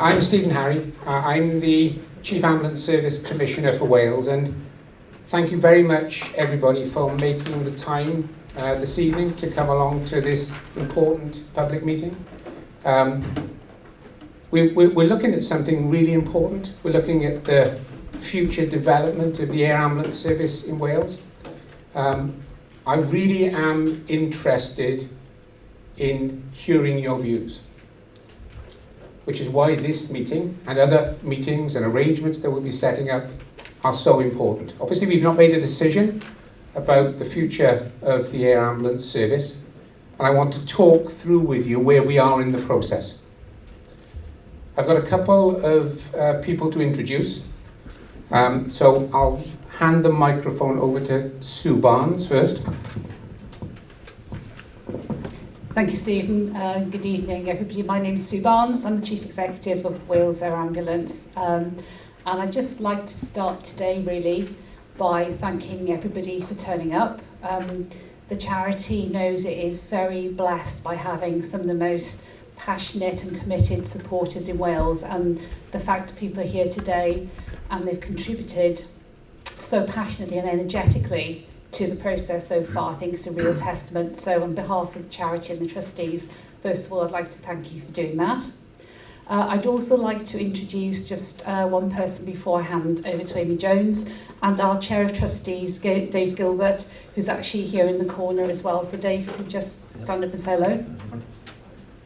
I'm Stephen Harry. I'm the Chief Ambulance Service Commissioner for Wales, and thank you very much everybody for making the time this evening to come along to this important public meeting. We're looking at something really important. We're looking at the future development of the air ambulance service in Wales. I really am interested in hearing your views, which is why this meeting and other meetings and arrangements that we'll be setting up are so important. Obviously, we've not made a decision about the future of the air ambulance service, and I want to talk through with you where we are in the process. I've got a couple of people to introduce, so I'll hand the microphone over to Sue Barnes first. Thank you, Stephen. Good evening, everybody. My name is Sue Barnes. I'm the Chief Executive of Wales Air Ambulance. And I'd just like to start today, really, by thanking everybody for turning up. The charity knows it is very blessed by having some of the most passionate and committed supporters in Wales, and the fact that people are here today and they've contributed so passionately and energetically to the process so far, I think is a real testament. So on behalf of the charity and the trustees, first of all, I'd like to thank you for doing that. I'd also like to introduce just one person before I hand over to Amy Jones, and our Chair of Trustees, Dave Gilbert, who's actually here in the corner as well. So Dave, you can just stand up and say hello.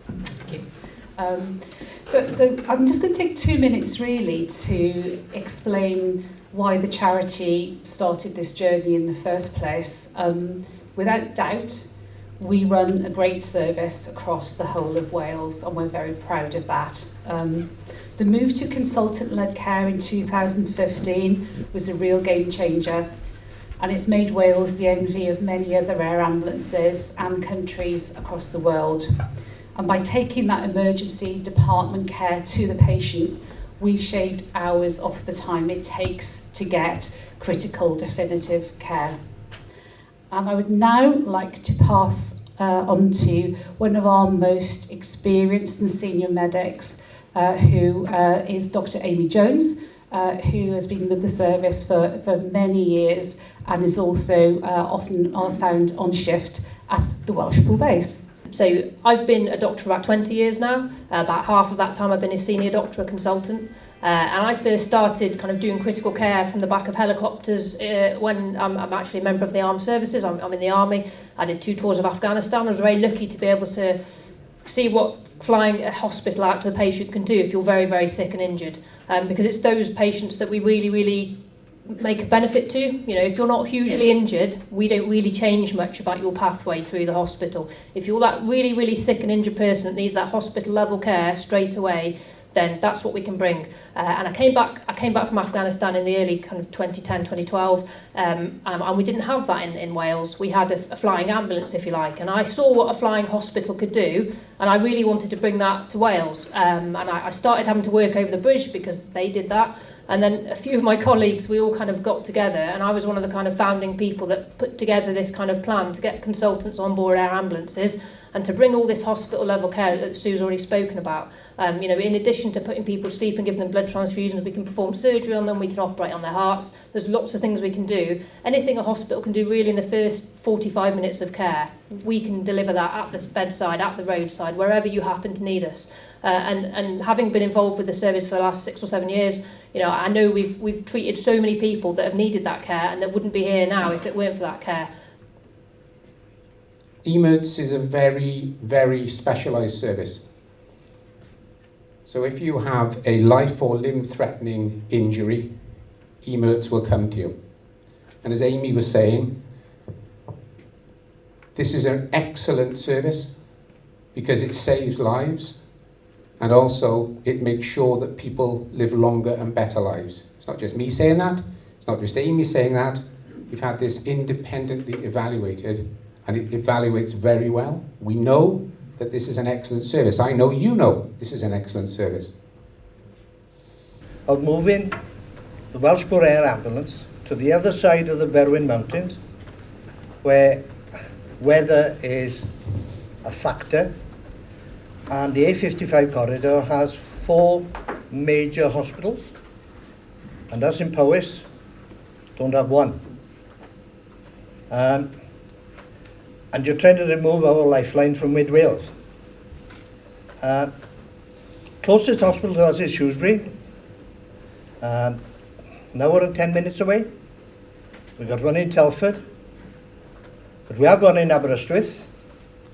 Thank you. So I'm just going to take 2 minutes really to explain why the charity started this journey in the first place. Without doubt, we run a great service across the whole of Wales, and we're very proud of that. The move to consultant-led care in 2015 was a real game changer, and it's made Wales the envy of many other air ambulances and countries across the world. And by taking that emergency department care to the patient, we've shaved hours off the time it takes to get critical definitive care. And I would now like to pass on to one of our most experienced and senior medics, who is Dr. Amy Jones, who has been with the service for many years and is also often found on shift at the Welshpool base. So I've been a doctor for about 20 years now. About half of that time I've been a senior doctor, a consultant. And I first started kind of doing critical care from the back of helicopters when I'm actually a member of the armed services. I'm in the army. I did 2 tours of Afghanistan. I was very lucky to be able to see what flying a hospital out to the patient can do if you're very, very sick and injured. Because it's those patients that we really make a benefit to. You know, if you're not hugely injured, we don't really change much about your pathway through the hospital. If you're that really sick and injured person that needs that hospital level care straight away, then that's what we can bring. And I came back from Afghanistan in the early kind of 2010, 2012, and we didn't have that in Wales. We had a flying ambulance, if you like, and I saw what a flying hospital could do, and I really wanted to bring that to Wales. And I started having to work over the bridge because they did that. And then a few of my colleagues, we all kind of got together, and I was one of the kind of founding people that put together this kind of plan to get consultants on board air ambulances and to bring all this hospital level care that Sue's already spoken about. You know, in addition to putting people to sleep and giving them blood transfusions, we can perform surgery on them, we can operate on their hearts. There's lots of things we can do. Anything a hospital can do really in the first 45 minutes of care, we can deliver that at the bedside, at the roadside, wherever you happen to need us. And having been involved with the service for the last 6 or 7 years, you know, I know we've treated so many people that have needed that care and that wouldn't be here now if it weren't for that care. EMERTS is a very specialised service. So if you have a life or limb-threatening injury, EMERTS will come to you. And as Amy was saying, this is an excellent service because it saves lives, and also it makes sure that people live longer and better lives. It's not just me saying that, it's not just Amy saying that. We've had this independently evaluated, and it evaluates very well. We know that this is an excellent service. I know you know this is an excellent service. Of moving the Welshpool Air Ambulance to the other side of the Berwyn Mountains, where weather is a factor, and the A55 corridor has 4 major hospitals, and us in Powys don't have one. And you're trying to remove our lifeline from Mid Wales. Closest hospital to us is Shrewsbury. Now we're 10 minutes away. We've got one in Telford, but we have one in Aberystwyth,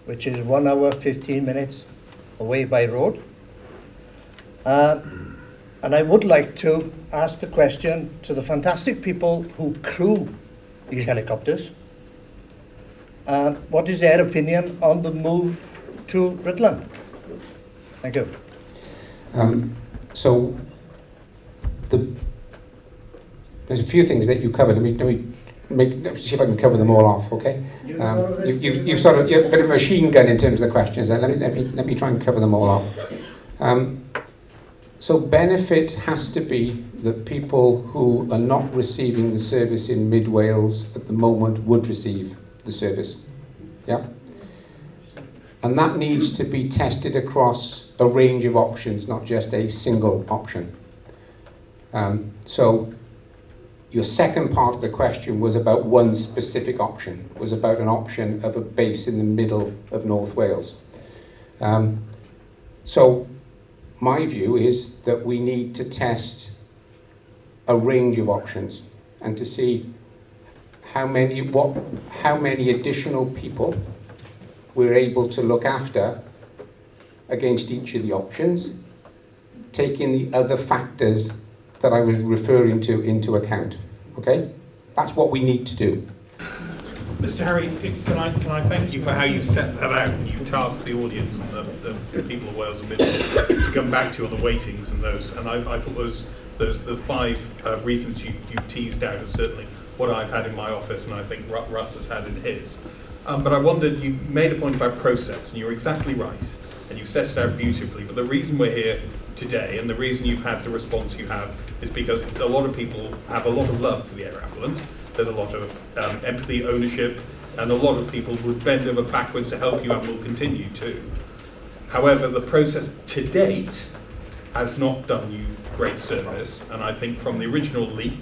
which is 1 hour 15 minutes away by road. And I would like to ask the question to the fantastic people who crew these helicopters. What is their opinion on the move to Rutland? Thank you. So there's a few things that you covered. Let's see if I can cover them all off. Okay. You've sort of you're a bit of a machine gun in terms of the questions. Let me try and cover them all off. So benefit has to be that people who are not receiving the service in Mid Wales at the moment would receive the service. Yeah. And that needs to be tested across a range of options, not just a single option. So your second part of the question was about one specific option, was about an option of a base in the middle of North Wales. So my view is that we need to test a range of options and to see how many additional people we're able to look after against each of the options, taking the other factors that I was referring to into account. Okay? That's what we need to do. Mr. Harry, can I thank you for how you set that out? You tasked the audience and the people of Wales and Midlands to come back to you on the weightings and those. And I thought the 5 reasons you teased out are certainly what I've had in my office, and I think Russ has had in his. But I wondered, you made a point about process, and you're exactly right, and you set it out beautifully. But the reason we're here today, and the reason you've had the response you have, is because a lot of people have a lot of love for the air ambulance. There's a lot of empathy, ownership, and a lot of people would bend over backwards to help you and will continue to. However, the process to date has not done you great service, and I think from the original leak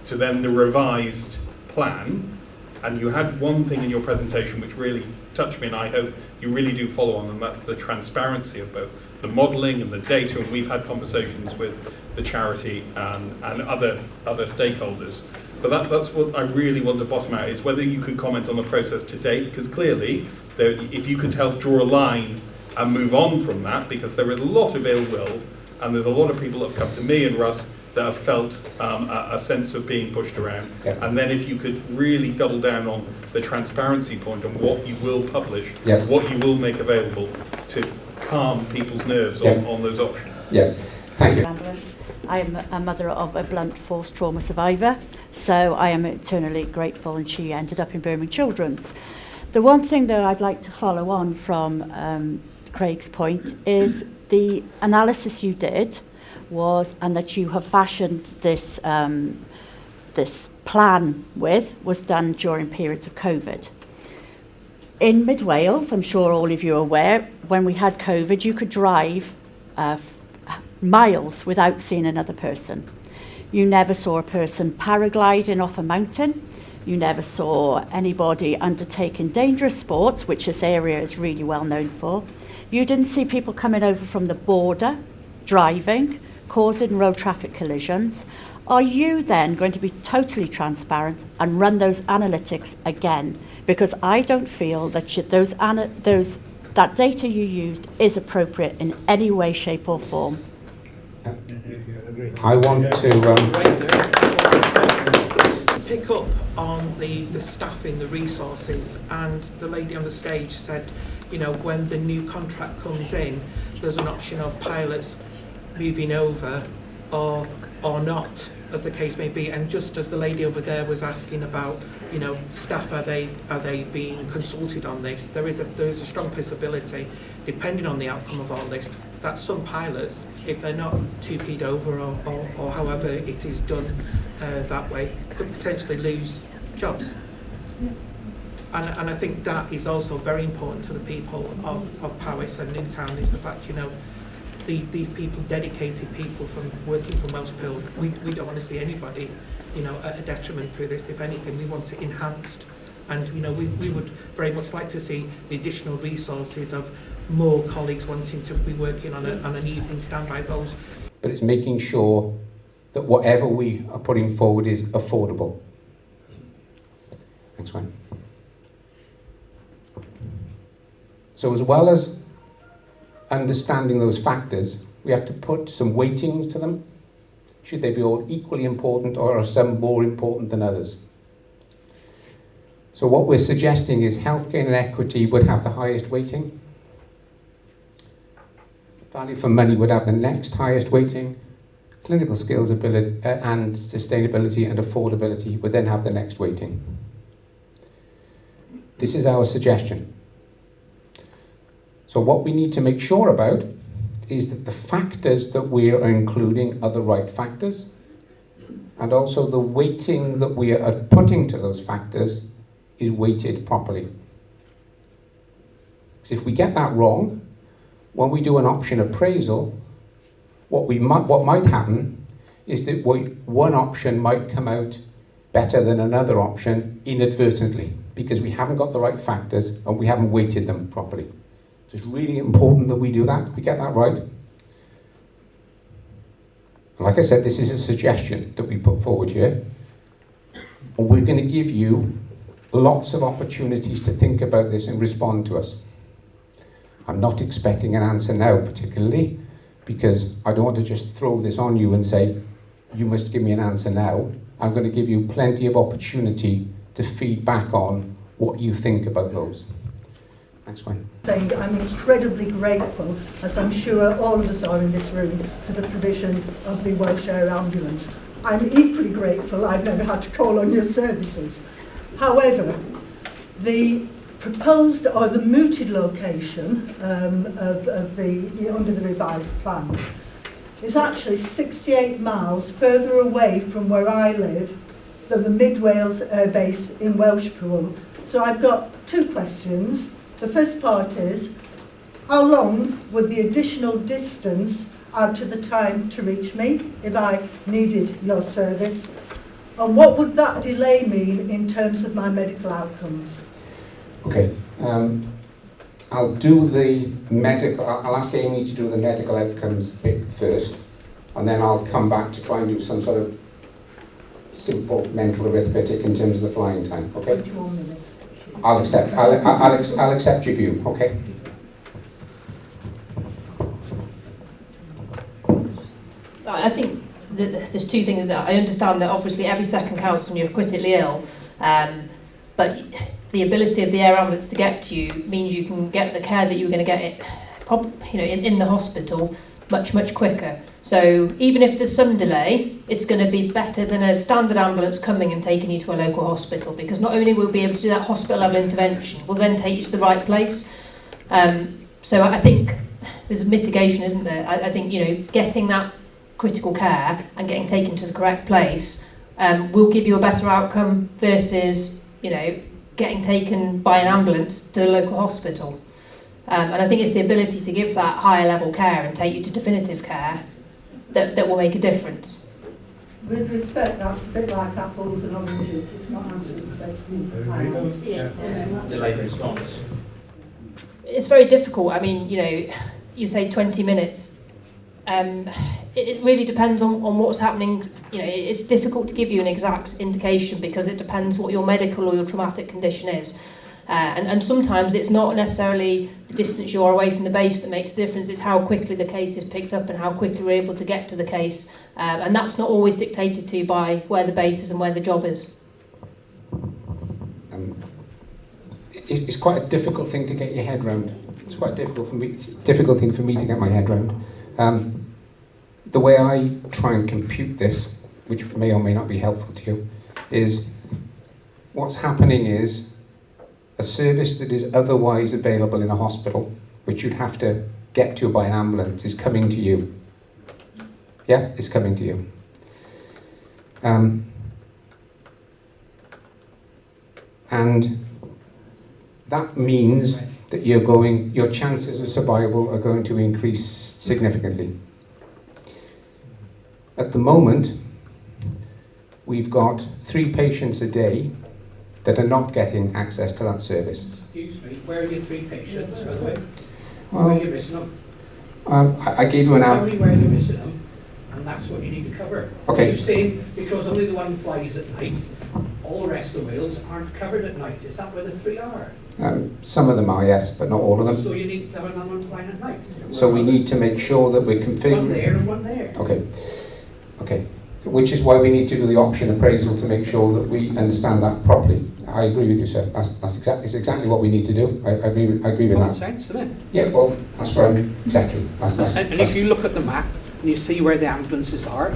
to then the revised plan, and you had one thing in your presentation which really touched me, and I hope you really do follow on, and that's the transparency of both the modelling and the data, and we've had conversations with the charity and other stakeholders. But that's what I really want to bottom out, is whether you could comment on the process to date, because clearly, if you could help draw a line and move on from that, because there is a lot of ill will, and there's a lot of people that have come to me and Russ that have felt a sense of being pushed around. Yeah. And then if you could really double down on the transparency point and what you will publish, yeah, what you will make available to calm people's nerves, yeah, on those options. Yeah, thank you. I'm a mother of a blunt force trauma survivor, so I am eternally grateful, and she ended up in Birmingham Children's. The one thing that I'd like to follow on from Craig's point is the analysis you did was, and that you have fashioned this this plan with, was done during periods of COVID. In Mid Wales, I'm sure all of you are aware, when we had COVID, you could drive miles without seeing another person. You never saw a person paragliding off a mountain. You never saw anybody undertaking dangerous sports, which this area is really well known for. You didn't see people coming over from the border, driving, causing road traffic collisions. Are you then going to be totally transparent and run those analytics again? Because I don't feel that that data you used is appropriate in any way, shape or form. I want to pick up on the staffing, the resources, and the lady on the stage said, you know, when the new contract comes in, there's an option of pilots moving over or not, as the case may be. And just as the lady over there was asking about, you know, staff, are they being consulted on this? There is a strong possibility, depending on the outcome of all this, that some pilots, if they're not 2P'd over or however it is done that way, could potentially lose jobs. And I think that is also very important to the people of Powys and Newtown, is the fact, you know, these people, dedicated people from working for Welshpool, we don't want to see anybody, you know, at a detriment through this. If anything, we want it enhanced. And, you know, we would very much like to see the additional resources of more colleagues wanting to be working on an evening standby post. But it's making sure that whatever we are putting forward is affordable. Next one. So as well as understanding those factors, we have to put some weightings to them. Should they be all equally important, or are some more important than others? So what we're suggesting is health gain and equity would have the highest weighting. Value for money would have the next highest weighting. Clinical skills, ability, and sustainability and affordability would then have the next weighting. This is our suggestion. So what we need to make sure about is that the factors that we are including are the right factors, and also the weighting that we are putting to those factors is weighted properly. Because if we get that wrong, when we do an option appraisal, what might happen is that one option might come out better than another option inadvertently, because we haven't got the right factors and we haven't weighted them properly. So it's really important that we do that, we get that right. Like I said, this is a suggestion that we put forward here. And we're going to give you lots of opportunities to think about this and respond to us. I'm not expecting an answer now particularly, because I don't want to just throw this on you and say, you must give me an answer now. I'm going to give you plenty of opportunity to feed back on what you think about those. Next one. Saying I'm incredibly grateful, as I'm sure all of us are in this room, for the provision of the Welsh Air Ambulance. I'm equally grateful I've never had to call on your services. However, the proposed or the mooted location of the under the revised plan is actually 68 miles further away from where I live than the Mid Wales Air Base in Welshpool. So I've got two questions. The first part is, how long would the additional distance add to the time to reach me if I needed your service? And what would that delay mean in terms of my medical outcomes? Okay, I'll do the medical, I'll ask Amy to do the medical outcomes bit first, and then I'll come back to try and do some sort of simple mental arithmetic in terms of the flying time, okay? 21 minutes. I'll accept your view, okay? I think there's two things that I understand, that obviously every second counts when you're critically ill, but the ability of the air ambulance to get to you means you can get the care that you were going to get in the hospital much quicker. So even if there's some delay, it's going to be better than a standard ambulance coming and taking you to a local hospital, because not only will we be able to do that hospital level intervention, we'll then take you to the right place. So I think there's a mitigation, isn't there? I think, you know, getting that critical care and getting taken to the correct place will give you a better outcome versus, you know, getting taken by an ambulance to the local hospital. And I think it's the ability to give that higher level care and take you to definitive care that will make a difference. With respect, that's a bit like apples and oranges. It's not ambulance-based. Delayed response. It's very difficult. I mean, you know, you say 20 minutes. It really depends on what's happening. You know, it's difficult to give you an exact indication because it depends what your medical or your traumatic condition is. And sometimes it's not necessarily the distance you are away from the base that makes the difference, it's how quickly the case is picked up and how quickly we're able to get to the case. And that's not always dictated to by where the base is and where the job is. It's quite a difficult thing to get your head round. It's quite difficult thing for me to get my head round. The way I try and compute this, which may or may not be helpful to you, is what's happening is a service that is otherwise available in a hospital, which you'd have to get to by an ambulance, is coming to you. Yeah, it's coming to you. And that means that your chances of survival are going to increase significantly. At the moment, we've got 3 patients a day that are not getting access to that service. Excuse me, where are your 3 patients, by the way? Well, Where are you missing them? I gave you an Tell hour. me where you're missing them, and that's what you need to cover. Okay. You're saying because only the one flies at night, all the rest of the whales aren't covered at night. Is that where the 3 are? Some of them are, yes, but not all of them. So you need to have another one flying at night. So we need to make sure that we're One configuring. there and one there. Okay. Okay. Which is why we need to do the option appraisal to make sure that we understand that properly. I agree with you, sir. It's exactly what we need to do. I agree with Common that. sense, isn't it? Yeah, well, that's what I'm exactly. And if you look at the map and you see where the ambulances are,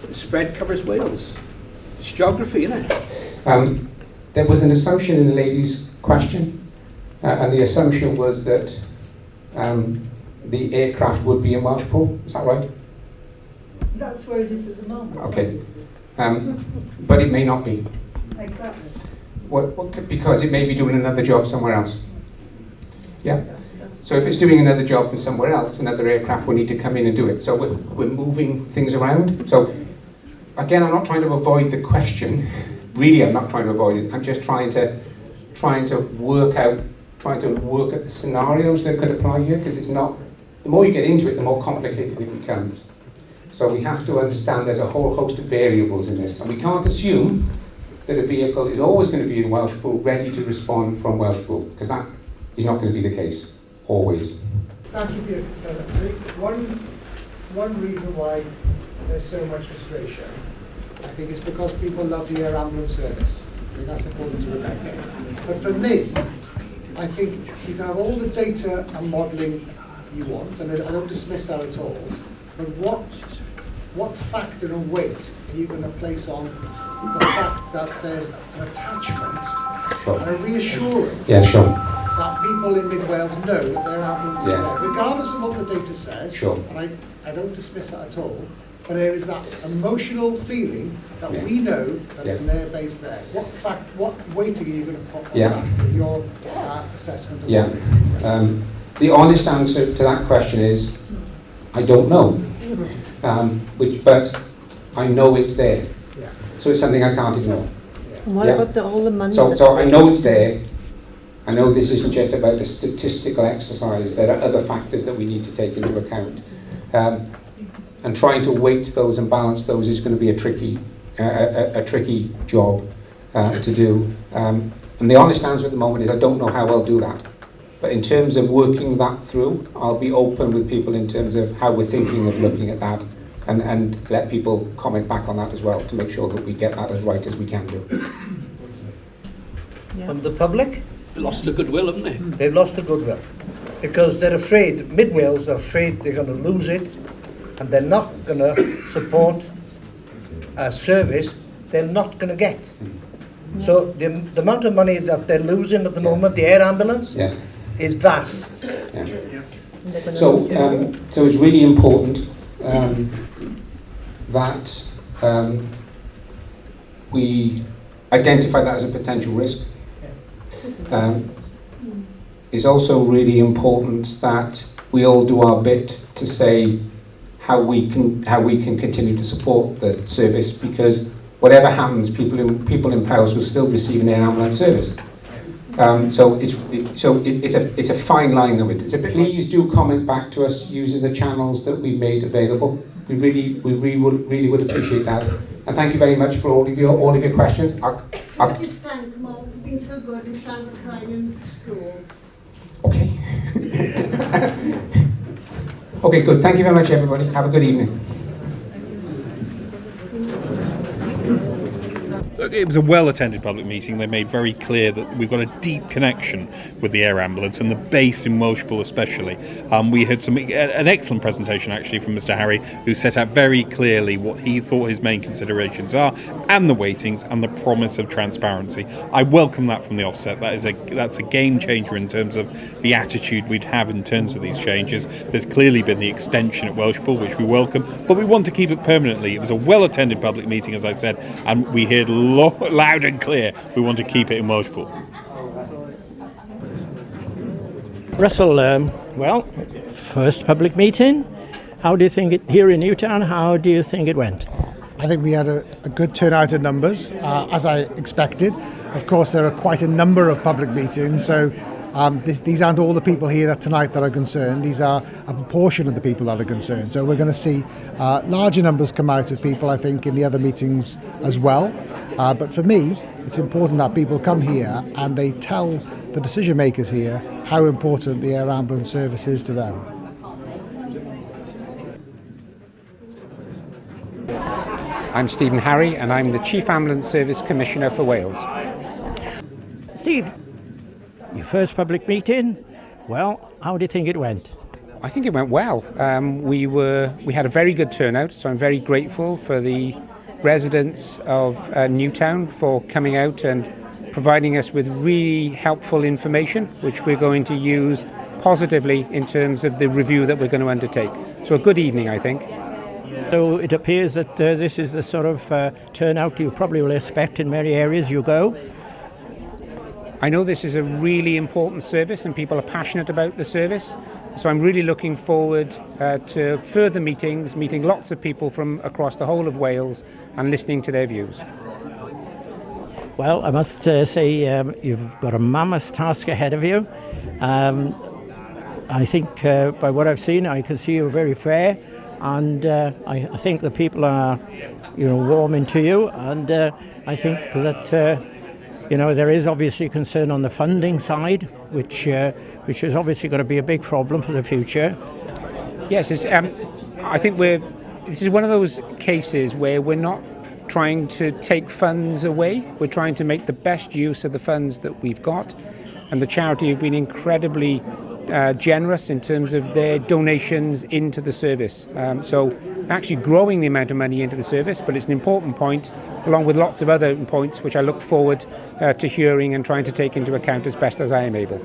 the spread covers Wales. It's geography, isn't it? There was an assumption in the lady's question, and the assumption was that the aircraft would be in Welshpool. Is that right? That's where it is at the moment. Okay. But it may not be. Exactly. Because it may be doing another job somewhere else. Yeah? So if it's doing another job from somewhere else, another aircraft will need to come in and do it. So we're moving things around. So again, I'm not trying to avoid the question. Really, I'm not trying to avoid it. I'm just trying to work at the scenarios that could apply here, because it's not, the more you get into it, the more complicated it becomes. So we have to understand there's a whole host of variables in this, and we can't assume that a vehicle is always going to be in Welshpool ready to respond from Welshpool, because that is not going to be the case, always. Thank you for your one reason why there's so much frustration, I think, is because people love the air ambulance service. I think that's important to remember. But for me, I think you can have all the data and modelling you want, and I don't dismiss that at all, but what factor and weight are you going to place on the fact that there's an attachment and a reassurance that people in Mid Wales know that their ambulance is there, regardless of what the data says, and I don't dismiss that at all, but there is that emotional feeling that we know that there's an air base there. What weighting are you going to put on that in your assessment? The honest answer to that question is, I don't know. But I know it's there. So it's something I can't ignore. And what about all the money? So I know it's there. I know this isn't just about a statistical exercise. There are other factors that we need to take into account. And trying to weight those and balance those is going to be a tricky job to do. And the honest answer at the moment is I don't know how I'll do that. But in terms of working that through, I'll be open with people in terms of how we're thinking of looking at that, and let people comment back on that as well to make sure that we get that as right as we can do. From the public? They lost the goodwill, haven't they? They've lost the goodwill because they're afraid, Mid Wales are afraid they're going to lose it, and they're not going to support a service they're not going to get. So the amount of money that they're losing at the moment, the air ambulance, is vast. So it's really important that we identify that as a potential risk. It's also really important that we all do our bit to say how we can continue to support the service, because whatever happens, people in Powys will still receive an air ambulance service. So it's a fine line that we're. So please do comment back to us using the channels that we made available. We really would appreciate that. And thank you very much for all of your questions. I just thank Mark for being so good and Charlotte trying in the school. Okay. Okay, good. Thank you very much, everybody. Have a good evening. Look, it was a well-attended public meeting. They made very clear that we've got a deep connection with the air ambulance and the base in Welshpool especially. We had an excellent presentation actually from Mr. Harry, who set out very clearly what he thought his main considerations are, and the weightings and the promise of transparency. I welcome that from the offset. That's a game changer in terms of the attitude we'd have in terms of these changes. There's clearly been the extension at Welshpool, which we welcome, but we want to keep it permanently. It was a well-attended public meeting, as I said, and we heard loud and clear we want to keep it in Welshpool. Russell, well, first public meeting, How do you think it, here in Newtown, how do you think it went? I think we had a good turnout of numbers, as I expected. Of course, there are quite a number of public meetings, so these aren't all the people here tonight that are concerned. These are a proportion of the people that are concerned. So we're going to see larger numbers come out of people, I think, in the other meetings as well. But for me, it's important that people come here and they tell the decision makers here how important the air ambulance service is to them. I'm Stephen Harry and I'm the Chief Ambulance Service Commissioner for Wales. Steve, your first public meeting, well, how do you think it went? I think it went well. We had a very good turnout, so I'm very grateful for the residents of Newtown for coming out and providing us with really helpful information, which we're going to use positively in terms of the review that we're going to undertake. So a good evening, I think. So it appears that this is the sort of turnout you probably will expect in many areas you go. I know this is a really important service and people are passionate about the service. So I'm really looking forward to further meetings, meeting lots of people from across the whole of Wales and listening to their views. Well, I must say you've got a mammoth task ahead of you. I think by what I've seen, I can see you're very fair, and I think the people are, warming to you, and I think that there is obviously concern on the funding side, which is obviously going to be a big problem for the future. Yes, I think this is one of those cases where we're not trying to take funds away. We're trying to make the best use of the funds that we've got, and the charity have been incredibly generous in terms of their donations into the service. So actually growing the amount of money into the service, but it's an important point, along with lots of other points which I look forward to hearing and trying to take into account as best as I am able.